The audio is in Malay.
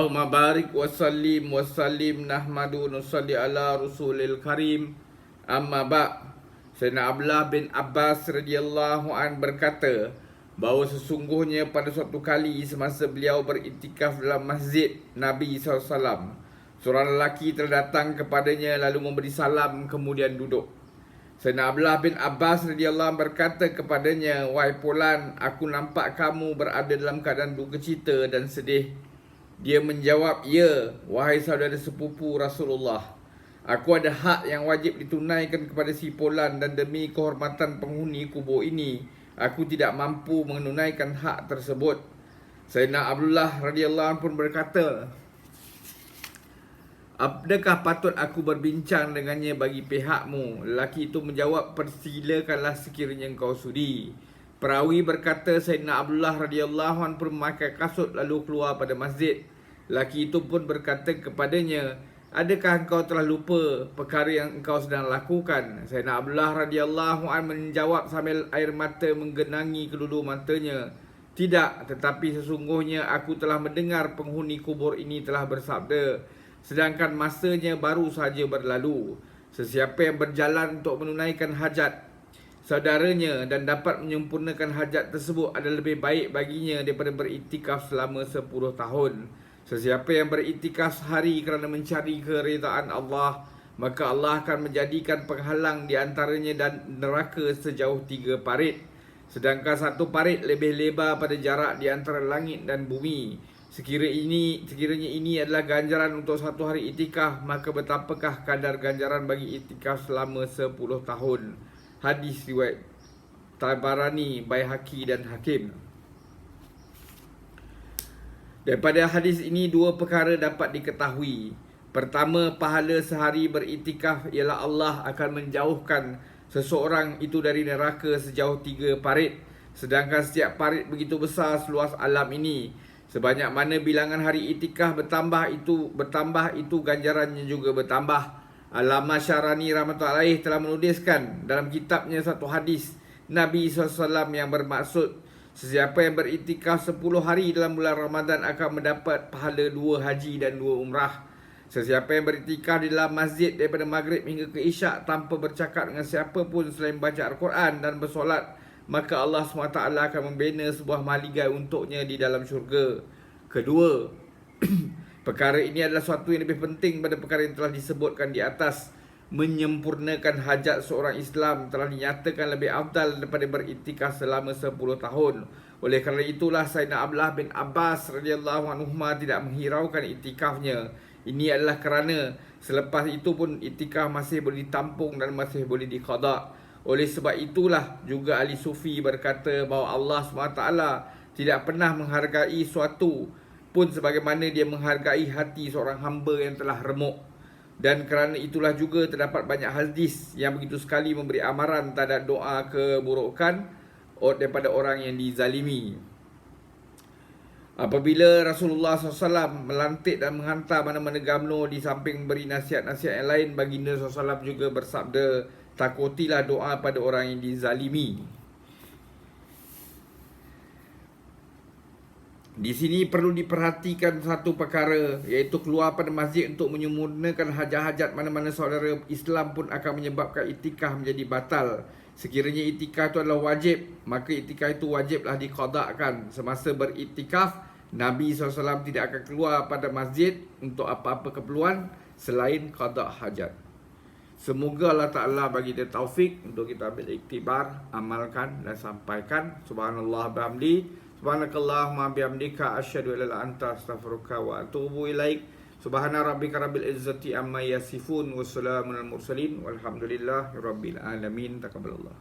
Allahumma barik wa sallim nahmadu nusalli ala rasulil karim. Amma ba'. Sayyidina Abdullah bin Abbas radhiyallahu an berkata bahawa sesungguhnya pada suatu kali semasa beliau beriktikaf dalam masjid Nabi SAW, seorang lelaki terdatang kepadanya lalu memberi salam kemudian duduk. Sayyidina Abdullah bin Abbas radhiyallahu an berkata kepadanya, "Wahai Fulan, aku nampak kamu berada dalam keadaan duka cita dan sedih." Dia menjawab, "Ya, wahai saudara sepupu Rasulullah, aku ada hak yang wajib ditunaikan kepada si Fulan dan demi kehormatan penghuni kubur ini, aku tidak mampu menunaikan hak tersebut." Sayyidina Abdullah radhiyallahu anhu pun berkata, "Adakah patut aku berbincang dengannya bagi pihakmu?" Lelaki itu menjawab, "Persilakanlah sekiranya engkau sudi." Perawi berkata, Sayyidina Abdullah radhiyallahu anhu pun memakai kasut lalu keluar pada masjid. Lelaki itu pun berkata kepadanya, "Adakah engkau telah lupa perkara yang engkau sedang lakukan?" Sayyidina Abdullah radhiyallahu anhu menjawab sambil air mata menggenangi kedua matanya, "Tidak, tetapi sesungguhnya aku telah mendengar penghuni kubur ini telah bersabda, sedangkan masanya baru saja berlalu, sesiapa yang berjalan untuk menunaikan hajat saudaranya dan dapat menyempurnakan hajat tersebut adalah lebih baik baginya daripada beriktikaf selama 10 tahun. Sesiapa yang beriktikaf sehari kerana mencari keridaan Allah, maka Allah akan menjadikan penghalang di antaranya dan neraka sejauh 3 parit. Sedangkan 1 parit lebih lebar pada jarak di antara langit dan bumi. Sekiranya ini adalah ganjaran untuk 1 hari iktikaf, maka betapakah kadar ganjaran bagi iktikaf selama 10 tahun. Hadis riwayat Tabarani, Baihaqi dan Hakim. Daripada hadis ini 2 perkara dapat diketahui. Pertama, pahala sehari beriktikaf ialah Allah akan menjauhkan seseorang itu dari neraka sejauh 3 parit. Sedangkan setiap parit begitu besar seluas alam ini. Sebanyak mana bilangan hari iktikaf bertambah itu ganjarannya juga bertambah. Allama Syarani rahmatullahi alaih telah menuliskan dalam kitabnya satu hadis Nabi SAW yang bermaksud, sesiapa yang beriktikaf 10 hari dalam bulan Ramadan akan mendapat pahala 2 haji dan 2 umrah. Sesiapa yang beriktikaf di dalam masjid daripada maghrib hingga ke isyak tanpa bercakap dengan siapa pun selain baca Al-Quran dan bersolat, maka Allah SWT akan membina sebuah mahligai untuknya di dalam syurga. Kedua, perkara ini adalah suatu yang lebih penting pada perkara yang telah disebutkan di atas. Menyempurnakan hajat seorang Islam telah dinyatakan lebih afdal daripada beriktikaf selama 10 tahun. Oleh kerana itulah Sayyidina Abdullah bin Abbas radhiyallahu anhu tidak menghiraukan iktikafnya. Ini adalah kerana selepas itu pun iktikaf masih boleh ditampung dan masih boleh diqada. Oleh sebab itulah juga ahli sufi berkata bahawa Allah SWT tidak pernah menghargai suatu pun sebagaimana dia menghargai hati seorang hamba yang telah remuk. Dan kerana itulah juga terdapat banyak hadis yang begitu sekali memberi amaran terhadap doa keburukan daripada orang yang dizalimi. Apabila Rasulullah SAW melantik dan menghantar mana-mana gamno di samping beri nasihat-nasihat yang lain, baginda SAW juga bersabda, "Takutilah doa pada orang yang dizalimi." Di sini perlu diperhatikan satu perkara, iaitu keluar pada masjid untuk menyempurnakan hajat-hajat mana-mana saudara Islam pun akan menyebabkan iktikaf menjadi batal. Sekiranya iktikaf itu adalah wajib, maka iktikaf itu wajiblah diqadakkan. Semasa beriktikaf, Nabi SAW tidak akan keluar pada masjid untuk apa-apa keperluan selain qada hajat. Semoga Allah Ta'ala bagi dia taufik untuk kita ambil iktibar, amalkan dan sampaikan. Subhanallah bihamdi. Subhanakallahumma bihamdika asyhadu an la ilaha illa anta astaghfiruka wa atubu ilaik. Subhana rabbika rabbil izzati amma yasifun wa salamun al mursalin walhamdulillahi rabbil alamin. Taqabbalallah.